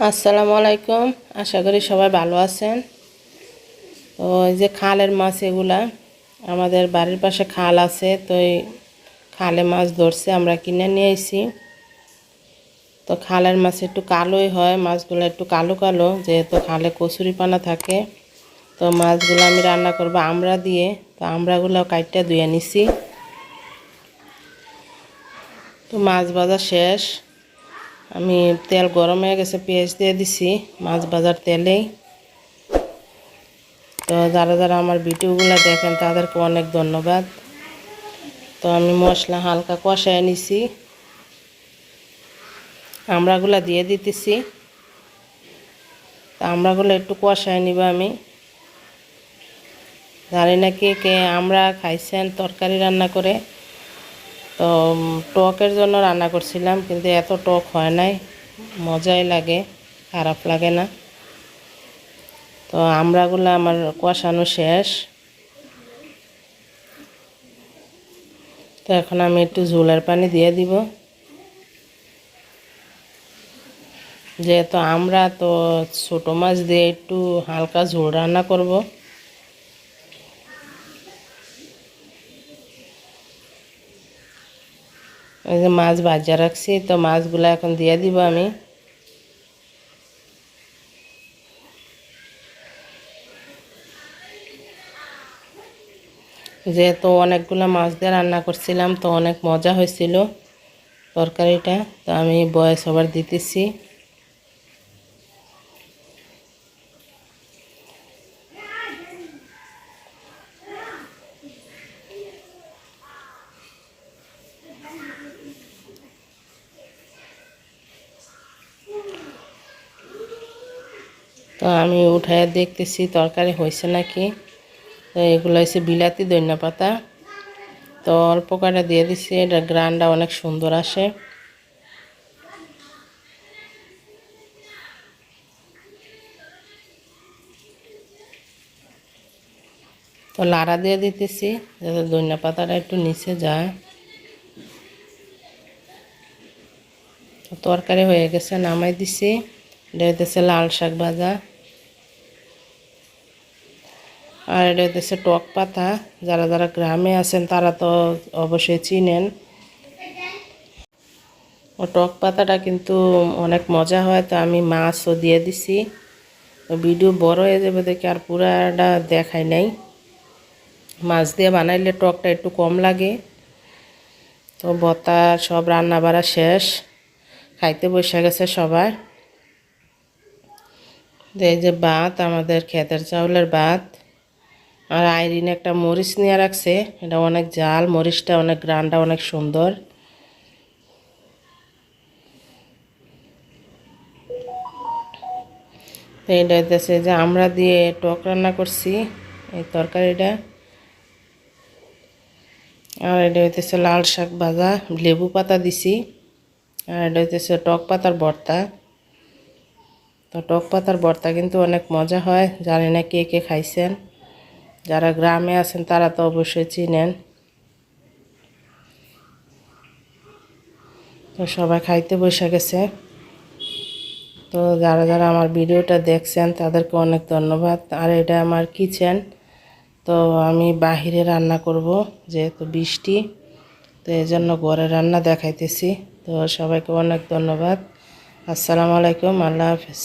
আসসালামু আলাইকুম। আশা করি সবাই ভালো আছেন। তো এই যে খালের মাছ, এগুলা আমাদের বাড়ির পাশে খাল আছে, তো এই খালে মাছ ধরছে, আমরা কিনে নিয়ে এসেছি। তো খালের মাছ একটু কালোই হয়, মাছগুলো একটু কালো কালো, যেহেতু খালে কচুরিপানা থাকে। তো মাছগুলো আমি রান্না করব আমড়া দিয়ে। তো আমড়াগুলো কাইটটা ধুয়ে নিছি। তো মাছ ভাজা শেষ, আমি তেল গরম হয়ে গেছে, পেঁয়াজ দিয়ে দিছি মাছ ভাজার তেলেই। তো যারা যারা আমার ভিডিওগুলো দেখেন তাদেরকে অনেক ধন্যবাদ। তো আমি মশলা হালকা কষায় নিছি, আমড়াগুলো দিয়ে দিতেছি। তো আমড়াগুলো একটু কষায় নিব আমি। জানি না কে কে আমরা খাইছেন তরকারি রান্না করে। তো টকের জন্য রান্না করছিলাম, কিন্তু এত টক হয় নাই, মজাই লাগে, খারাপ লাগে না। তো আমড়াগুলো আমার কষানো শেষ। তো এখন আমি একটু ঝোলের পানি দিয়ে দিব, যেহেতু আমরা তো ছোটো মাছ দিয়ে একটু হালকা ঝোল রান্না করব। এই যে মাছ ভাজা রাখছি, তো মাছগুলো এখন দিয়ে দিব আমি। যেহেতু অনেকগুলো মাছ দিয়ে রান্না করছিলাম, তো অনেক মজা হয়েছিল তরকারিটা। তো আমি ভয়েস ওভার দিতেছি। তো আমি উঠায় দেখতেছি তরকারি হয়েছে নাকি। তো এগুলো হচ্ছে বিলাতি ধনিয়া পাতা, তো অল্প করে দিয়ে দিচ্ছি, এটা গ্রানটা অনেক সুন্দর আসে। তো লাড়া দিয়ে দিতেছি যাতে ধনিয়া পাতাটা একটু নিচে যায়। তো তরকারি হয়ে গেছে, নামাই দিছি। এটা হইতেছে লাল শাক ভাজা, আর এটা হইতেছে টক পাতা। যারা যারা গ্রামে আছেন তারা তো অবশ্যই চিনেন। ও টক পাতাটা কিন্তু অনেক মজা হয়। তো আমি মাছও দিয়ে দিছি। ভিডিও বড় হয়ে যাবে দেখে আর পুরাটা দেখাই নাই। মাছ দিয়ে বানাইলে টকটা একটু কম লাগে। তো ভর্তা সব রান্না বাড়া শেষ, খাইতে বসে গেছে সবাই। এই যে ভাত, আমাদের ক্ষেতের চাউলের ভাত। আর আইরিন একটা মরিচ নিয়ে রাখছে, এটা অনেক জাল, মরিচটা অনেক, গ্রানটা অনেক সুন্দর। তো এটা হইতেছে যে আমরা দিয়ে টক রান্না করছি এই তরকারিটা। আর এটা হইতেছে লাল শাক ভাজা, লেবু পাতা দিছি। আর এটা হইতেছে টক পাতার ভর্তা। তো টক পাতার ভর্তা কিন্তু অনেক মজা হয়, জানি না কে কে খাইছেন। যারা গ্রামে আছেন তারা তো অবশ্যই চিনেন। তো সবাই খাইতে বসে গেছে। তো যারা যারা আমার ভিডিওটা দেখছেন তাদেরকে অনেক ধন্যবাদ। আর এটা আমার কিচেন, তো আমি বাহিরে রান্না করব যেহেতু বৃষ্টি, তো এই জন্য ঘরে রান্না দেখাইতেছি। তো সবাইকে অনেক ধন্যবাদ। আসসালামু আলাইকুম, আল্লাহ হাফেজ।